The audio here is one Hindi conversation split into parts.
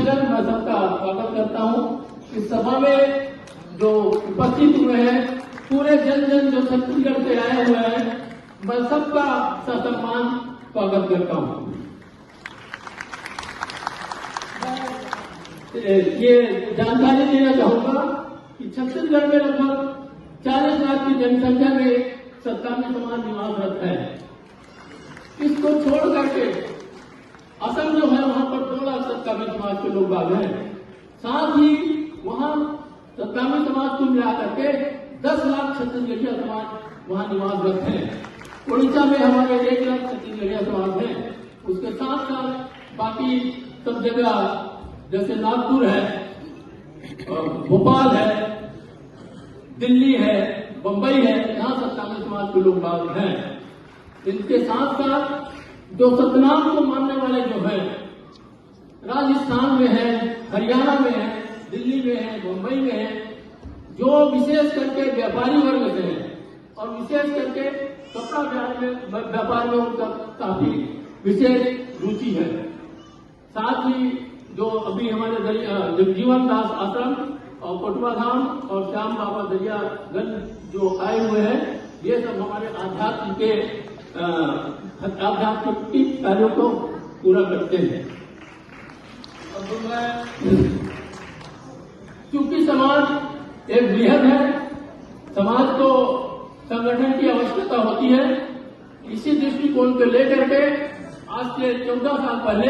अभिनंदन, मैं सबका स्वागत करता हूँ। इस सभा में जो उपस्थित हुए हैं पूरे जन जन जो छत्तीसगढ़ से आए हुए हैं, मैं सबका ससम्मान स्वागत करता हूँ। ये जानकारी देना चाहूंगा कि छत्तीसगढ़ में लगभग 40 लाख की जनसंख्या में सत्तामी समाज निवासरत है। इसको छोड़ करके असम जो है वहां पर 2 लाख सत्तामी समाज के लोग बाग हैं। साथ ही वहां सत्तामी समाज को मिला करके 10 लाख छत्तीसगढ़िया समाज वहां निवासरत हैं। उड़ीसा में हमारे 1 लाख छत्तीसगढ़िया समाज हैं। उसके साथ साथ बाकी सब जगह जैसे नागपुर है, भोपाल है, दिल्ली है, बंबई है, यहाँ सत्तामी समाज के लोग बाग हैं। इनके साथ साथ जो सतनाम को मानने वाले जो है राजस्थान में है, हरियाणा में है, दिल्ली में है, मुंबई में है, जो विशेष करके व्यापारी वर्ग से है और विशेष करके कपड़ा व्यापार में उनका काफी विशेष रुचि है। साथ ही जो अभी हमारे जगजीवन दास आश्रम और पटुआ धाम और श्याम बाबा दरियागंज जो आए हुए हैं, ये सब हमारे आध्यात्मिक कार्यों को पूरा करते हैं। क्योंकि समाज एक बृहद है, समाज को संगठन की आवश्यकता होती है। इसी दृष्टिकोण को लेकर के आज से 14 साल पहले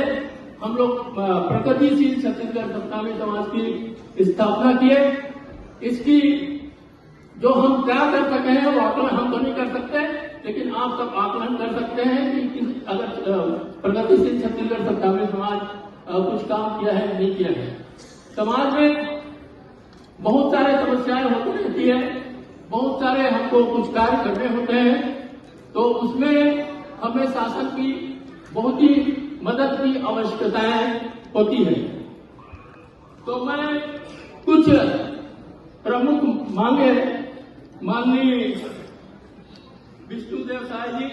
हम लोग प्रगतिशील छत्तीसगढ़ सत्तामी समाज की स्थापना किए। इसकी जो हम क्या कर सके हैं वो आकलन हम तो नहीं कर सकते, लेकिन आप सब आकलन कर सकते हैं कि अगर प्रगतिशील छत्तीसगढ़ सत्तामी समाज कुछ काम किया है नहीं किया है। समाज में बहुत सारे समस्याएं होती रहती है, बहुत सारे हमको कुछ कार्य करने होते हैं, तो उसमें हमें शासन की बहुत ही मदद की आवश्यकताएं होती है। तो मैं कुछ प्रमुख मांगे माननीय विष्णुदेव साय जी,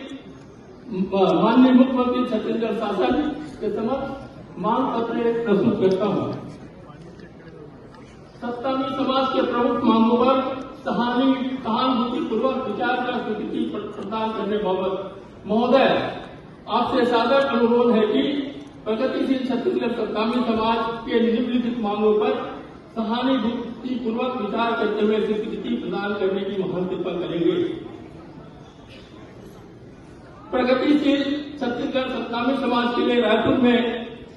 माननीय मुख्यमंत्री छत्तीसगढ़ शासन के समक्ष मांग पत्र प्रस्तुत करता हूं। सत्तामी समाज के प्रमुख मांगों पर सहानुभूतिपूर्वक विचार कर स्वीकृति प्रदान करने बाबत महोदय आपसे सादर अनुरोध है कि प्रगतिशील छत्तीसगढ़ सत्तामी समाज के निम्नलिखित मांगों पर सहानुभूतिपूर्वक विचार करते हुए स्वीकृति प्रदान करने की महान कृपा करेंगे। प्रगतिशील छत्तीसगढ़ सत्तामी समाज के लिए रायपुर में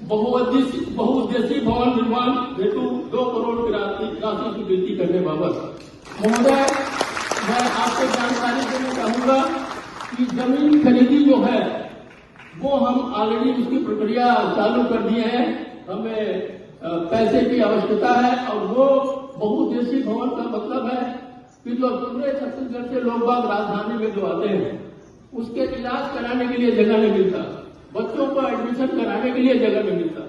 बहुउद्देशीय भवन निर्माण हेतु 2 करोड़ की राशि की वृद्धि करने बाबत महोदय मैं आपको जानकारी देना चाहूंगा कि जमीन खरीदी जो है वो हम ऑलरेडी उसकी प्रक्रिया चालू कर दिए हैं। हमें पैसे की आवश्यकता है और वो बहुउद्देशीय भवन का मतलब है कि जो पूरे छत्तीसगढ़ से लोग बाग राजधानी में जो आते हैं उसके इलाज कराने के लिए जगह नहीं मिलता, बच्चों को एडमिशन कराने के लिए जगह नहीं मिलता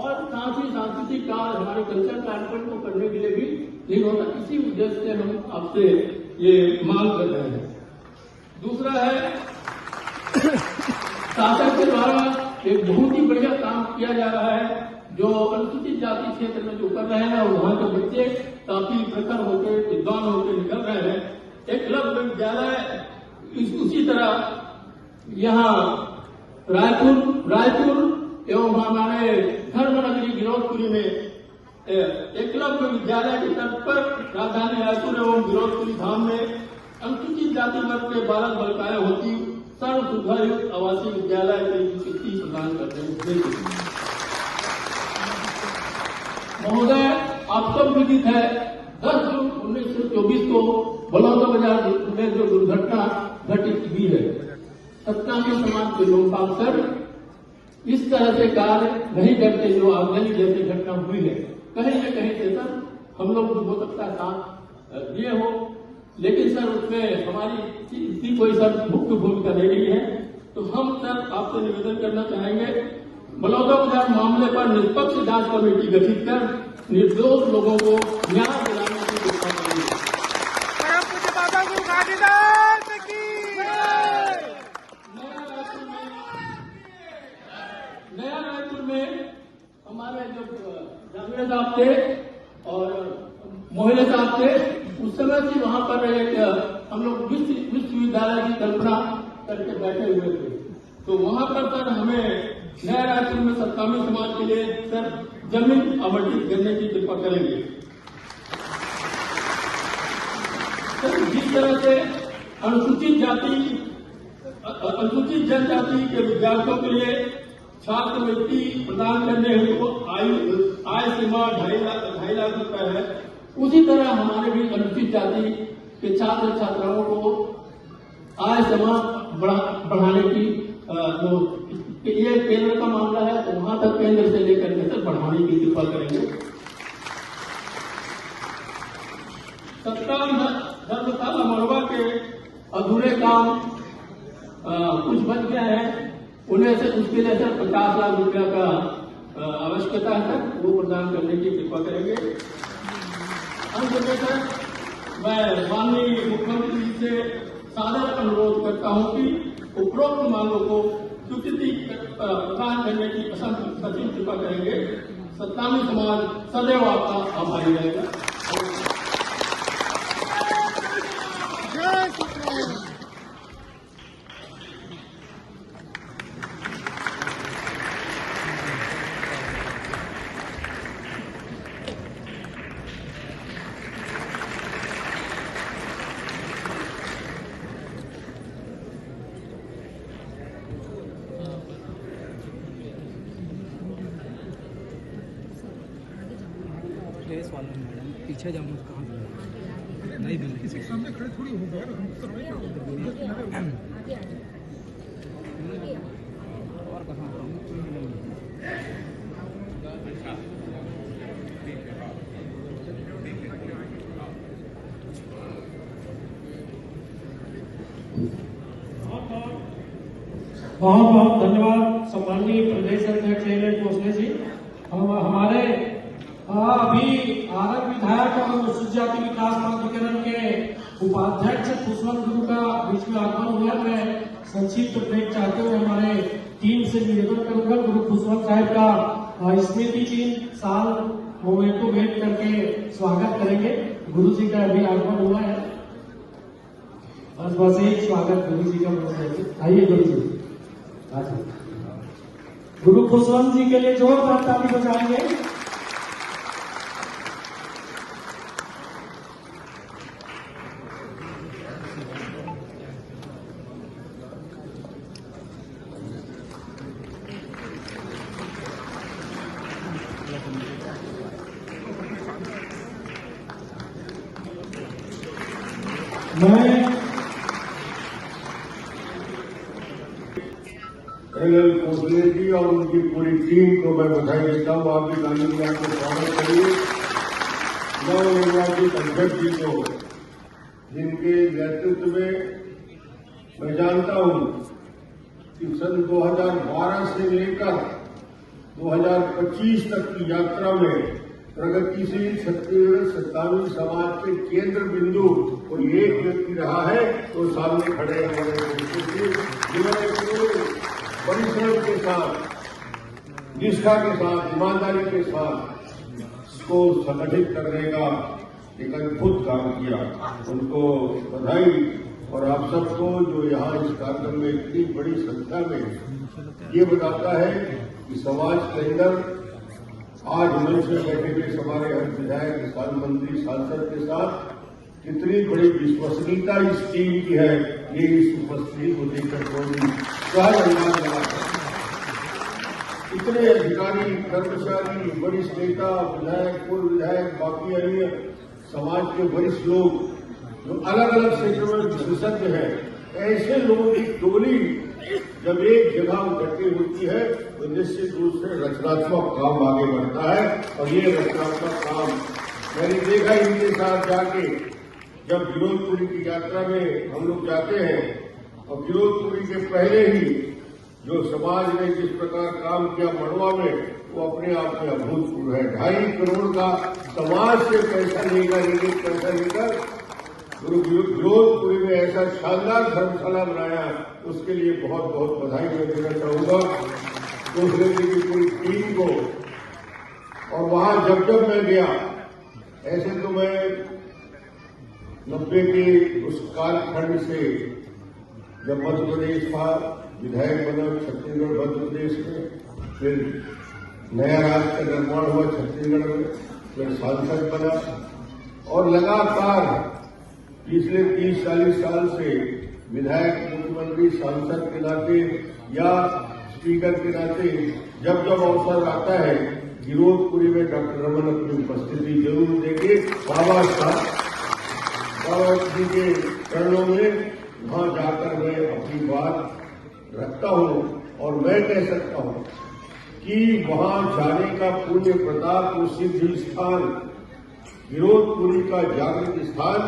और साथ ही सांस्कृतिक कार्य हमारे कल्चर कार्यक्रम को करने के लिए भी नहीं होता। इसी उद्देश्य से हम आपसे ये मांग कर रहे हैं। दूसरा है, शासन के द्वारा एक बहुत ही बढ़िया काम किया जा रहा है जो अनुसूचित जाति क्षेत्र में जो कर रहे हैं और वहां के बच्चे काफी प्रखर होकर विद्वान होकर निकल रहे हैं। एकलव्य विद्यालय उसी तरह यहाँ रायपुर एवं हमारे धर्मनगरी गिरौदपुरी में एकलव्य विद्यालय के तर्ज पर राजधानी रायपुर एवं गिरौदपुरी धाम में अनुसूचित जाति वर्ग के बालक बालिकाएं होती सर्व सुविधायुक्त आवासीय विद्यालय की स्वीकृति प्रदान करते हैं। महोदय आप सब विदित है 10 जून 1924 को बलौदाबाजार में जो दुर्घटना घटित हुई है, सत्तामी समाज के लोग अक्सर इस तरह से कार्य नहीं करते जो आगजनी जैसी घटना हुई है। कहीं न कहीं से सर हम लोग हो सकता है साथ दिए हो, लेकिन सर उसमें हमारी इसी कोई सर मुख्य भूमिका नहीं रही है। तो हम सर आपसे निवेदन करना चाहेंगे बलौदाबाजार मामले पर निष्पक्ष जांच कमेटी गठित कर निर्दोष लोगों को न्याय दिलाने की व्यवस्था करेंगे। नया रायपुर में हमारे जो जांगड़े साहब थे और मोहल्ले साहब थे, उस समय से वहां पर एक हम लोग विश्वविद्यालय की कल्पना करके बैठे हुए थे। तो वहां पर सर हमें नया रायपुर में सत्तामी समाज के लिए सर जमीन आवंटित करने की कृपा करेंगे। सर जिस तरह से अनुसूचित जनजाति के विद्यार्थियों के लिए छात्रवृत्ति प्रदान करने हेतु आय सीमा 2.5 लाख रुपए है, उसी तरह हमारे भी अनुसूचित जाति के छात्र छात्राओं को आय सीमा बढ़ाने की ये केंद्र का मामला है, तो वहां तक केंद्र से लेकर के तक बढ़ाने की कृपा करेंगे। धर्मशाला मड़वा के अधूरे काम कुछ बच गया है, उन्हें से उसके लिए सर 50 लाख रुपया का आवश्यकता है सर, वो प्रदान करने की कृपा करेंगे। अंत में सर मैं माननीय मुख्यमंत्री जी से सादर अनुरोध करता हूं कि उपरोक्त मांगों को स्वीकृति प्रदान करने की सचिव कृपा करेंगे। सत्तामी समाज सदैव आपका आभारी रहेगा। मैडम पीछे जाऊँ कहाँ नहीं मिल रही सामने खड़े थोड़ी हो गया और कहाँ बहुत बहुत धन्यवाद सम्माननीय प्रदेश अध्यक्ष एल भोसले जी। हमारे अभी आरग विधायक और अनुसूचित जाति विकास प्राधिकरण के उपाध्यक्ष पुष्पवंत गुरु का बीच में आगमन हुआ। मैं संक्षिप्त ब्रेक चाहते हुए हमारे टीम से निवेदन करूंगा, गुरु पुष्पवंत साहब का स्मृति चिन्ह साल मोमेंटो भेंट करके स्वागत करेंगे। गुरु जी का अभी आगमन हुआ है, बस एक स्वागत गुरु जी का। आइए गुरु जी। गुरु पुष्पवंत जी के लिए जोरदार ताली बजाएंगे। एल भोसले जी और उनकी पूरी टीम को मैं बधाई देता हूँ। आप भी गांधी जी को स्वागत करिए। नवनिर्वाचित अध्यक्ष जी को, जिनके नेतृत्व में मैं जानता हूँ कि सन 2012 से लेकर 2025 तक की यात्रा में प्रगतिशील छत्तीसगढ़ सत्तावी समाज के केंद्र बिंदु कोई एक व्यक्ति रहा है तो सामने खड़े हमारे जिन्होंने परिश्रम के साथ, निष्ठा के साथ, ईमानदारी के साथ इसको संगठित करने का एक अद्भुत काम किया। उनको बधाई। और आप सबको जो यहाँ इस कार्यक्रम में इतनी बड़ी संख्या में, ये बताता है कि समाज के अंदर आज मंच में बैठे हुए हमारे हर विधायक, किसान मंत्री, सांसद के साथ कितनी बड़ी विश्वसनीयता इस टीम की है, ये इस उपस्थिति को देखकर कोई सहज अंदाज लगा सकता है। इतने अधिकारी, कर्मचारी, वरिष्ठ नेता, विधायक, पूर्व विधायक, बाकी अन्य समाज के वरिष्ठ लोग जो अलग अलग क्षेत्रों में विशेषज्ञ हैं, ऐसे लोगों की टोली जब एक जगह इकट्ठी होती है तो निश्चित रूप से रचनात्मक काम आगे बढ़ता है। और ये रचनात्मक काम मैंने देखा इनके साथ जाके, जब विनोदपुरी की यात्रा में हम लोग जाते हैं और विनोदपुरी के पहले ही जो समाज ने जिस प्रकार काम किया मड़वा में, वो अपने आप में अभूतपूर्व है। 2.5 करोड़ का समाज से पैसा लेकर विनोदपुरी में ऐसा शानदार धर्मशाला बनाया, उसके लिए बहुत बहुत बधाई मैं देना चाहूंगा। भोसले जी की पूरी टीम को और वहां जब जब मैं गया, ऐसे तो मैं 90 के उस कालखंड से जब मध्य प्रदेश था, विधायक बना छत्तीसगढ़ मध्य प्रदेश में, फिर नया राज्य का निर्माण हुआ छत्तीसगढ़ में, फिर सांसद बना और लगातार पिछले 30-40 साल से विधायक, मुख्यमंत्री, सांसद के नाते या स्पीकर के नाते जब जब अवसर आता है गिरोधपुरी में डॉक्टर रमन अपनी उपस्थिति जरूर देंगे। बाबा जी के चरणों में वहां जाकर मैं अपनी बात रखता हूं और मैं कह सकता हूं कि वहां जाने का पुण्य प्रताप, वो सिद्ध स्थान, गिरोधपुरी का जागृत स्थान,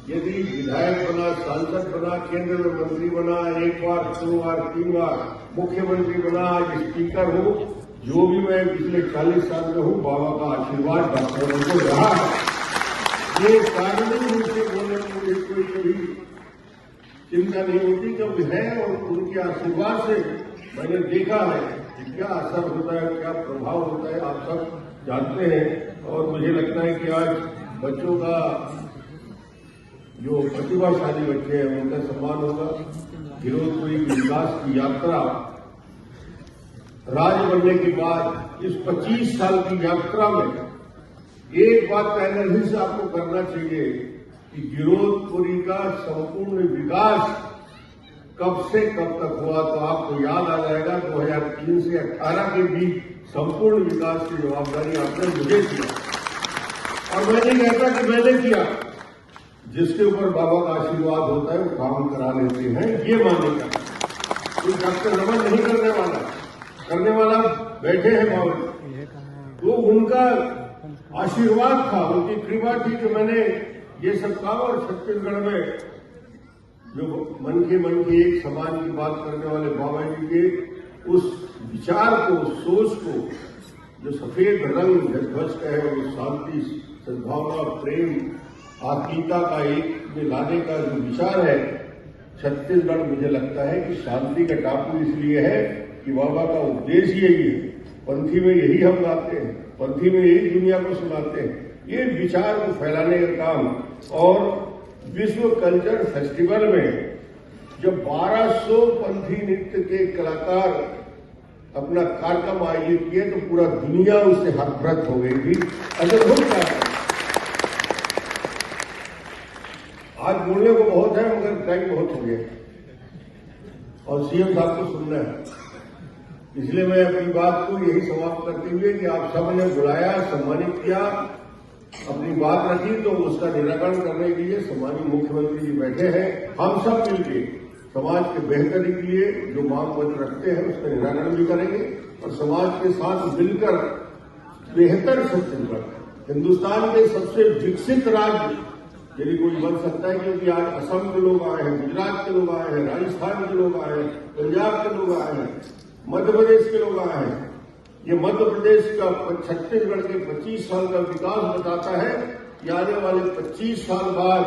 यदि विधायक बना, सांसद बना, केंद्र में मंत्री बना, 1 बार, 2 बार, 3 बार मुख्यमंत्री बना, आज स्पीकर हो, जो भी मैं पिछले 40 साल में हूं, बाबा का आशीर्वाद डॉक्टरों को रहा है। ये सार्वजनिक रूप से बोलने में मुझे कोई कभी चिंता नहीं होती, जब है और उनके आशीर्वाद से मैंने देखा है कि क्या असर होता है, क्या प्रभाव होता है, आप सब जानते हैं। और मुझे लगता है कि आज बच्चों का, जो प्रतिभाशाली बच्चे हैं, उनका सम्मान होगा। गिरोधपुरी की विकास की यात्रा राज्य बनने के बाद इस 25 साल की यात्रा में एक बात एनालिसिस आपको करना चाहिए कि गिरोधपुरी का संपूर्ण विकास कब से कब तक हुआ, तो आपको याद आ जाएगा 2003 से 18 के बीच संपूर्ण विकास की जवाबदारी आपने मुझे किया। और मैं नहीं कहता कि मैंने किया, जिसके ऊपर बाबा का आशीर्वाद होता है वो काम करा लेते हैं, ये मानने का। कोई डॉक्टर रमन नहीं करने वाला बैठे हैं बाबा, तो उनका आशीर्वाद था, उनकी कृपा थी कि मैंने ये सब काम। और छत्तीसगढ़ में जो मन के एक समान की बात करने वाले बाबा जी के उस विचार को, सोच को, जो सफेद रंग ध्वज का है, वो शांति, सद्भावना, प्रेम, आत्मीयता का एक में लाने का जो विचार है, छत्तीसगढ़ मुझे लगता है कि शांति का टापू इसलिए है कि बाबा का उद्देश्य यही है। पंथी में यही हम गाते हैं, पंथी में यही दुनिया को सुनाते हैं, ये विचार को फैलाने का काम। और विश्व कल्चर फेस्टिवल में जब 1200 पंथी नृत्य के कलाकार अपना कार्यक्रम आयोजित किए तो पूरा दुनिया उससे हरभ्रत हो गई थी। अद्भुत कार्यक्रम। आज बोलने को बहुत है मगर टाइम बहुत हो गया और सीएम साहब को सुनना है, इसलिए मैं अपनी बात को यही समाप्त करते हुए कि आप सब ने बुलाया, सम्मानित किया, अपनी बात रखी, तो उसका निराकरण करने के लिए सम्मानित मुख्यमंत्री जी बैठे हैं। हम सब मिलकर समाज के बेहतरी के लिए जो मांग पत्र रखते हैं उसका निराकरण भी करेंगे और समाज के साथ मिलकर बेहतर छत्तीसगढ़, हिन्दुस्तान के सबसे विकसित राज्य यदि कोई बन सकता है, क्योंकि आज असम के लोग आए हैं, गुजरात के लोग आए हैं, राजस्थान के लोग आए हैं, पंजाब के लोग आए हैं, मध्य प्रदेश के लोग आए हैं। ये मध्य प्रदेश का, छत्तीसगढ़ के 25 साल का विकास बताता है कि आने वाले 25 साल बाद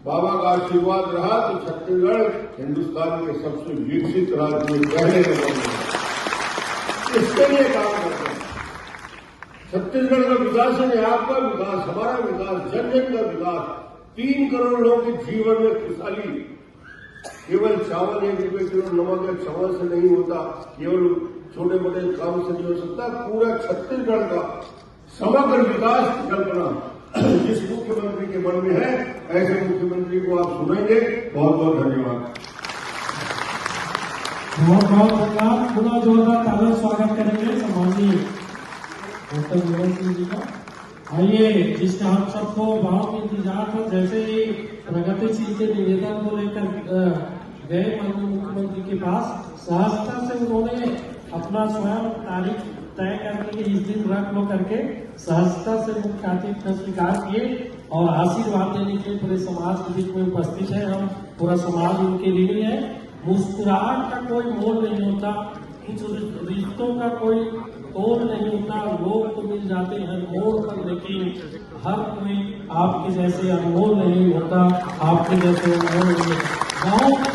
बाबा का आशीर्वाद रहा तो छत्तीसगढ़ हिन्दुस्तान के सबसे विकसित राज्य में पहले नंबर में। इसके लिए काम करते हैं। छत्तीसगढ़ का विकास है, आपका विकास, हमारा विकास, जन जन का विकास, 3 करोड़ लोगों के जीवन में खुशहाली। केवल चावल 1 रुपये किलो, नमक या चावल से नहीं होता, केवल छोटे मोटे काम से नहीं हो सकता। पूरा छत्तीसगढ़ का समग्र विकास की कल्पना जिस मुख्यमंत्री के मन में है, ऐसे मुख्यमंत्री को आप सुनेंगे। बहुत बहुत धन्यवाद। बहुत बहुत धन्यवाद। पुनः जोरदार तालियों स्वागत करेंगे सम्माननीय डॉक्टर मोहन सिंह जी का। आइए, जिसका हम सबको बहुत इंतजार था, जैसे ही प्रगतिशील के निवेदन को लेकर गए माननीय मुख्यमंत्री के पास, सहजता से उन्होंने अपना स्वयं तारीख तय करके इस दिन रख लो करके सहजता से मुख्य अतिथि का स्वीकार किए और आशीर्वाद देने के लिए पूरे समाज के बीच में उपस्थित है। हम पूरा समाज उनके लिए है। मुस्कुराहट का कोई मोल नहीं होता, कुछ रिश्तों का कोई तोड़ नहीं होता, लोग तो मिल जाते हैं मोड़ पर, लेकिन हर कोई आपके जैसे अनमोल नहीं होता, आपके जैसे अनमोल नहीं। बहुत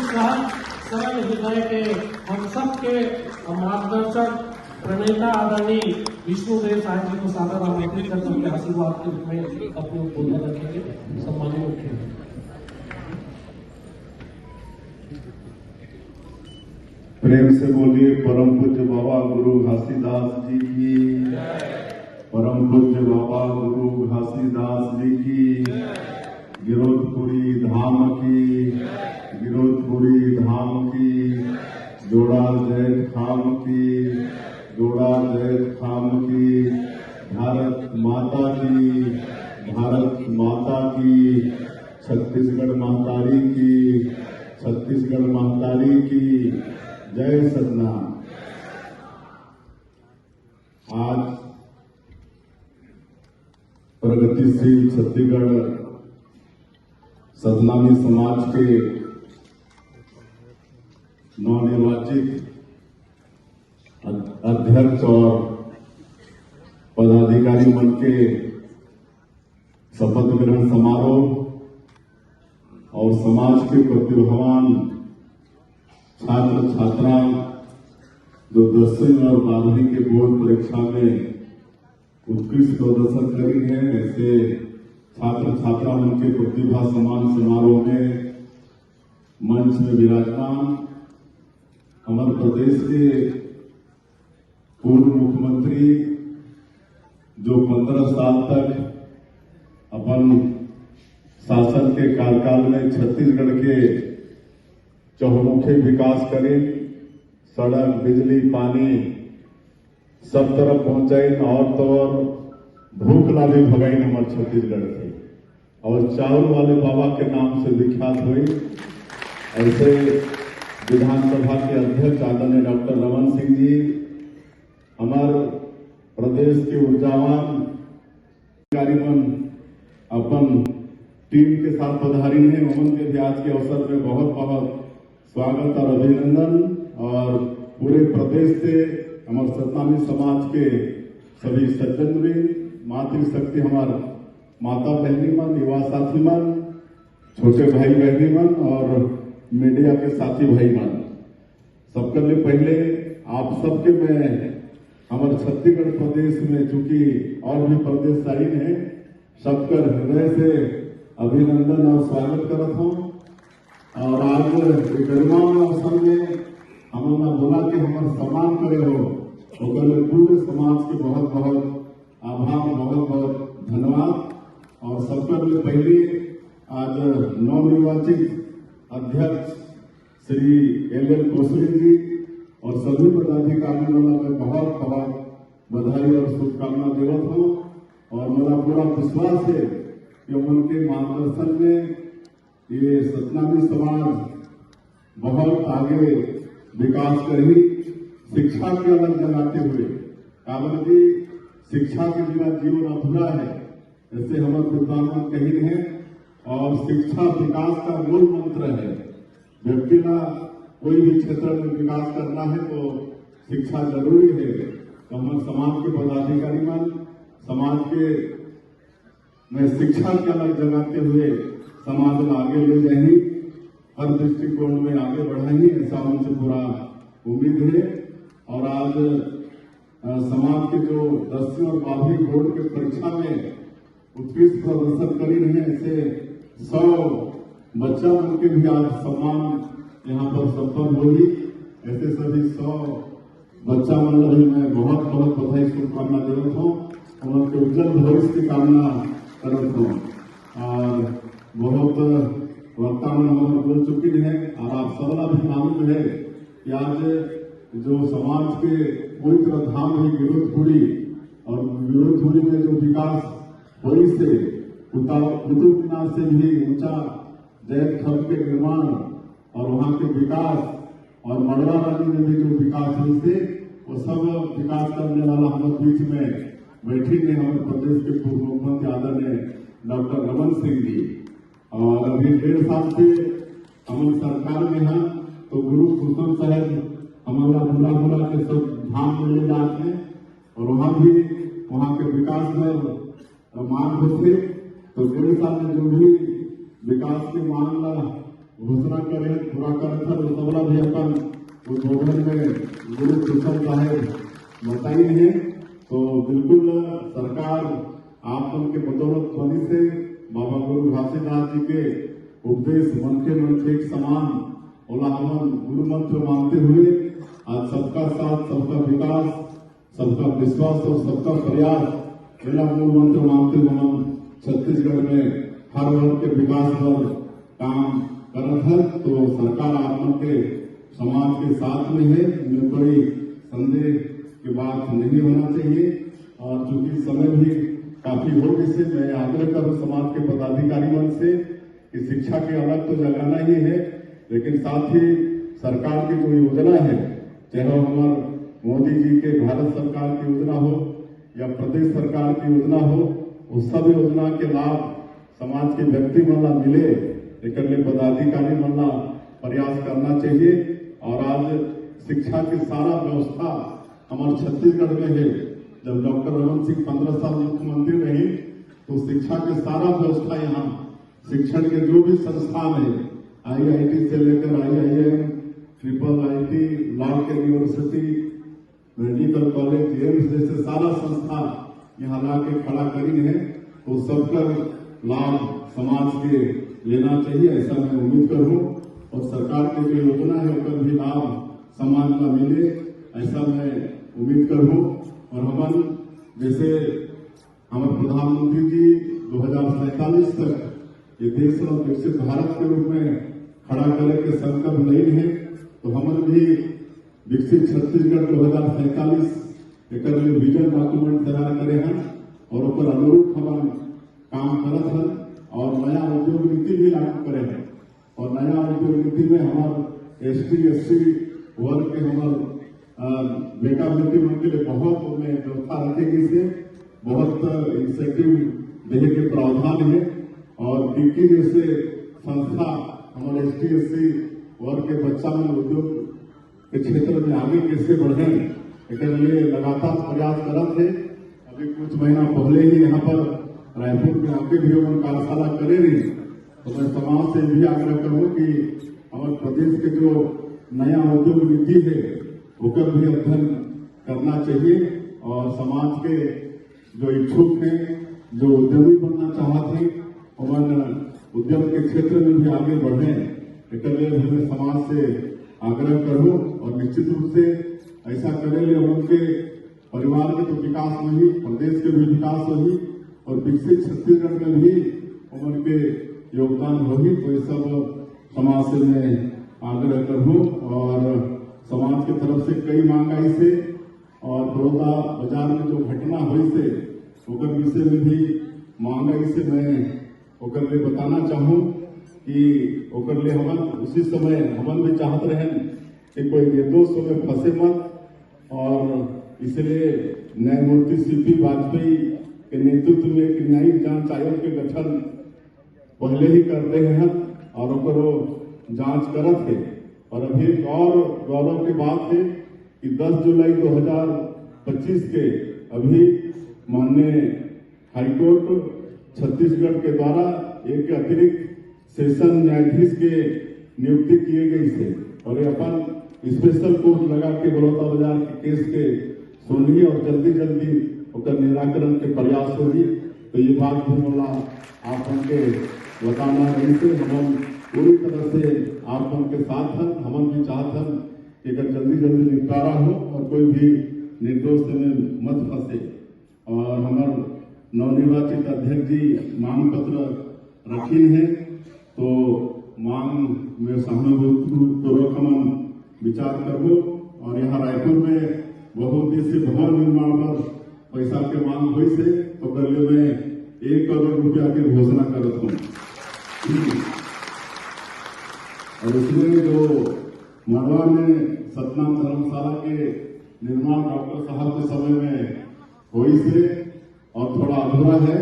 सरल हृदय के हम सबके मार्गदर्शक प्रणेता आदरणीय विष्णुदेव साहब जी को सादर आमंत्रित करते हुए आशीर्वाद के रूप में अपने उद्बोधन रखेंगे। सम्मानित मुख्यमंत्री। प्रेम से बोलिए परम पूज्य बाबा गुरु घासीदास जी की, परम पूज्य बाबा गुरु घासीदास जी की, गिरोधपुरी धाम की, गिरोधपुरी धाम की, जोड़ा जैत खाम की, जोड़ा जैत खाम की, भारत माता की, भारत माता की, छत्तीसगढ़ महतारी की, छत्तीसगढ़ महतारी की जय सतनाम। आज प्रगतिशील छत्तीसगढ़ सतनामी समाज के नवनिर्वाचित अध्यक्ष और पदाधिकारी मन के शपथ ग्रहण समारोह और समाज के प्रतिभावान छात्र छात्रा जो 10वीं और 12वीं के बोर्ड परीक्षा में उत्कृष्ट प्रदर्शन करी है, ऐसे छात्र छात्रा उनके प्रतिभा सम्मान समारोह में मंच में विराजमान हमारे प्रदेश के पूर्व मुख्यमंत्री जो 15 साल तक अपन शासन के कार्यकाल में छत्तीसगढ़ के चहुमुखी विकास करें, सड़क बिजली पानी सब तरफ पहुंचाई और तो और भूख लाभी भगाई हमारे छत्तीसगढ़ की और चावल वाले बाबा के नाम से विख्यात हुई। ऐसे विधानसभा के अध्यक्ष आदरणीय डॉक्टर रमन सिंह जी हमारे प्रदेश के ऊर्जावान अधिकारीगण अपन टीम के साथ पधारी हैं। उमन के भी आज के अवसर में बहुत बहुत स्वागत और अभिनंदन और पूरे प्रदेश से हमारे सतनामी समाज के सभी सज्जन भी मातृशक्ति हमारे माता बहनी मन, युवा साथी मन, छोटे भाई बहनी मन और मीडिया के साथी भाई मन, सबके लिए पहले आप सबके मैं हमारे छत्तीसगढ़ प्रदेश में चूंकि और भी प्रदेश साइन है, सबका हृदय से अभिनंदन और स्वागत करता हूँ। और आज गरिमा अवसर में हमारा बोला कि हमारे सम्मान करे हो, पूरे समाज के बहुत बहुत आभार, बहुत बहुत धन्यवाद। और सबसे पहले आज नवनिर्वाचित अध्यक्ष श्री एल कोसली जी और सभी पदाधिकारियों को मैं बहुत बहुत बधाई और शुभकामना देवत हूँ और मेरा पूरा विश्वास है कि उनके मार्गदर्शन में ये सतनामी समाज बहुत आगे विकास करेगी। शिक्षा के अलग जगाते हुए कारण की शिक्षा के बिना जीवन अधूरा है, ऐसे हमारे विद्वान कही है और शिक्षा विकास का मूल मंत्र है। व्यक्ति का कोई भी क्षेत्र में विकास करना है तो शिक्षा जरूरी है। तो हमारे समाज के पदाधिकारी मन समाज के में शिक्षा के अलग जगाते हुए समाज को आगे ले जाएंगी, हर दृष्टिकोण में आगे बढ़ाएंगी, ऐसा उनसे पूरा उम्मीद है। और आज समाज के जो 10वीं और 12वीं बोर्ड के परीक्षा में उत्कृष्ट प्रदर्शन करी रहे, ऐसे 100 बच्चा मन के भी आज सम्मान यहाँ पर संपन्न होगी। ऐसे सभी 100 बच्चा मन भी मैं बहुत बहुत बधाई शुभकामना देता हूँ, उनके उज्जवल भविष्य की कामना करता हूँ। और बहुत वक्ता में हमारे बोल चुकी है और आप सबला भी मालूम है कि आज जो समाज के पवित्र धाम है गिरोधपुरी, और गिरोधपुरी में जो विकास हुई से कुतुब मीनार से भी ऊंचा जैत खंड के निर्माण और वहाँ के विकास और मड़वा नदी में भी जो विकास हुई से वो सब विकास करने वाला हमारे बीच में बैठी है हमारे प्रदेश के पूर्व मुख्यमंत्री आदरणीय डॉक्टर रमन सिंह जी। और अभी 1.5 साल से हमारी सरकार में है तो गुरु कुसुम साहब हमारा बुला के सब धाम में ले जाते हैं और वहाँ भी वहाँ के विकास में मांग होते तो 1.5 साल में जो भी विकास के मांग का घोषणा करे पूरा करे था तो सबला भी अपन उद्बोधन में गुरु कुसुम साहब बताई है। तो बिल्कुल सरकार आप उनके बदौलत बनी से बाबा गुरु घासीदास जी के उपदेश मन के एक समान ओला हमन गुरु मंत्र मानते हुए आज सबका साथ, सबका विकास, सबका विश्वास और सबका प्रयास मेरा मूल मंत्र मानते हुए हम छत्तीसगढ़ में हर वर्ग के विकास पर काम करत है। तो सरकार आप लोग के समाज के साथ में है, इनमें कोई संदेह की बात नहीं होना चाहिए। और चूंकि समय भी काफी हो गई से मैं आग्रह करूं समाज के पदाधिकारी मन से कि शिक्षा के अलग तो जगाना ही है, लेकिन साथ ही सरकार की जो योजना है, चाहे हमारे मोदी जी के भारत सरकार की योजना हो या प्रदेश सरकार की योजना हो, उस सब योजना के लाभ समाज के व्यक्ति मन मिले, एक पदाधिकारी मन प्रयास करना चाहिए। और आज शिक्षा की सारा व्यवस्था हमारे छत्तीसगढ़ में है। जब डॉक्टर रमन सिंह 15 साल मुख्यमंत्री रहे तो शिक्षा की सारा व्यवस्था यहाँ शिक्षण के जो भी संस्थान है, IIT से लेकर IIM, IIIT, लॉ के यूनिवर्सिटी, मेडिकल कॉलेज, एम्स जैसे सारा संस्था यहाँ ला के खड़ा करी है। तो सबका लाभ समाज के लेना चाहिए, ऐसा मैं उम्मीद करूं। और सरकार की जो योजना है उसका भी लाभ समाज का मिले, ऐसा मैं उम्मीद करूं। और हम जैसे हमारे प्रधानमंत्री जी 2047 तक ये देश और विकसित भारत के रूप में खड़ा करे के संकल्प नहीं है, तो हम भी विकसित छत्तीसगढ़ 2047 एक विजन डॉक्यूमेंट तैयार करे हैं और ओकर अनुरूप हम काम करत हैं और नया उद्योग नीति भी लागू करे हैं। और नया उद्योग नीति में हमारे ST SC वर्ग के हमारे बेटा बेटी मन के लिए बहुत उनमें व्यवस्था रखेगी, से बहुत इंसेंटिव देने के प्रावधान है। और डिक्की जैसे संस्था हमारे ST SC वर्ग के बच्चा में उद्योग के क्षेत्र में आगे कैसे बढ़े, एक लिए लगातार प्रयास करत है। अभी कुछ महीना पहले ही यहाँ पर रायपुर में आके भी हम कार्यशाला करे रही। तो मैं समाज से भी आग्रह करूँ कि हमारे प्रदेश के जो नया उद्योग नीति है उसका भी अध्ययन करना चाहिए। और समाज के जो इच्छुक हैं, जो उद्यमी बनना चाहते हैं, उन्होंने उद्यम के क्षेत्र में भी आगे बढ़े, एक लिए मैं समाज से आग्रह करूँ। और निश्चित रूप से ऐसा करे लिए उनके परिवार के तो विकास होगी, प्रदेश के भी विकास होगी और विकसित छत्तीसगढ़ में भी उनके योगदान होगी। तो ये सब समाज से मैं आग्रह करूँ। और समाज की तरफ से कई महंगाई से और बड़ौदा बाजार में जो घटना हुई से ओकर विषय में भी महंगाई से मैं ओकर लिए बताना चाहूँ कि ओकर लिए हमन उसी समय हमन भी चाहत रहे कि कोई निर्दोष में फंसे मत। और इसलिए न्यायमूर्ति CP वाजपेयी के नेतृत्व में एक नई जांच आयोग के गठन पहले ही कर रहे हैं और ओकरो जांच करत है। और अभी एक और गौरव की बात है कि 10 जुलाई 2025 के अभी माननीय हाईकोर्ट छत्तीसगढ़ के द्वारा एक अतिरिक्त सेशन न्यायाधीश के नियुक्ति किए गई है। और ये अपन स्पेशल कोर्ट लगा के बड़ौदा बाजार के केस के सुनिए और जल्दी जल्दी उसका निराकरण के प्रयास होगी। तो ये बात भी बोला आप उनके बताना नहीं से हम पूरी तरह से आप उनके साथ हैं। हम भी चाहते हैं कि अगर जल्दी जल्दी निपटारा हो और कोई भी निर्दोष में मत फंसे। और हमारे नवनिर्वाचित अध्यक्ष जी मांग पत्र रखी है, तो मांग में सहानुभूतिपूर्वक हम विचार करो। और यहाँ रायपुर में बहुउद्देशीय भवन निर्माण पर पैसा के मांग हुई से तो पहले मैं 1 करोड़ रुपया की घोषणा करता हूँ। और इसमें जो मड़वा में सतनाम धर्मशाला के निर्माण डॉक्टर साहब के समय में हुई से और थोड़ा अधूरा है,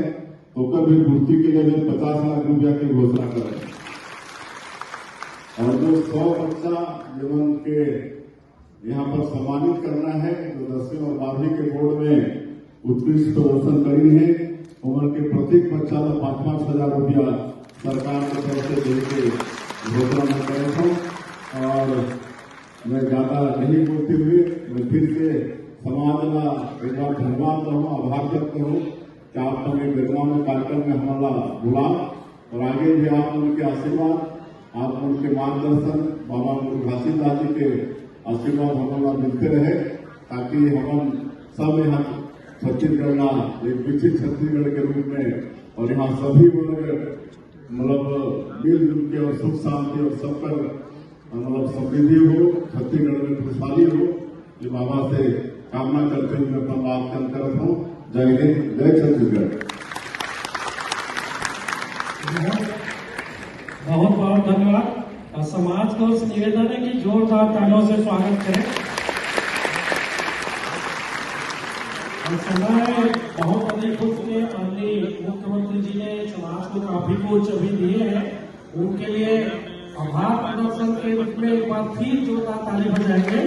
तो कभी पूर्ति के लिए मैं 50 लाख रुपया की घोषणा करें। और जो 100 बच्चा जीवन के यहाँ पर सम्मानित करना है, जो 10वीं और 12वीं के बोर्ड में उत्कृष्ट प्रदर्शन करी है, उम्र के प्रत्येक बच्चा को 5-5 हजार रुपया सरकार की तरफ से देके घोषणा में करे था। और मैं ज्यादा नहीं बोलते हुए मैं फिर से समाजना एक बार धन्यवाद करूँ, आभार व्यक्त करूँ कि आप हमें बेगवा में कार्यक्रम में हमारा बुला और आगे भी आप उनके आशीर्वाद, आप उनके मार्गदर्शन, बाबा घासीदास जी के आशीर्वाद हमारा मिलते रहे, ताकि हम सब यहाँ छत्तीसगढ़ एक विकसित छत्तीसगढ़ के रूप में और यहाँ सभी लोग मतलब मिलजुल के और सुख शांति और सबका मतलब समृद्धि हो, छत्तीसगढ़ में खुशहाली हो, ये बाबा से कामना करते हुए मैं अपना बात करता हूँ। जय हिंद, जय छत्तीसगढ़। बहुत बहुत धन्यवाद। और समाज को उस निवेदन है कि जोरदार तालियों से स्वागत करें। और समय बहुत अधिक हो चुके, माननीय मुख्यमंत्री जी ने समाज को काफी कुछ अभी दिए हैं, उनके लिए आभार प्रदर्शन के रूप में एक बार फिर जोरदार ताली बजाएंगे।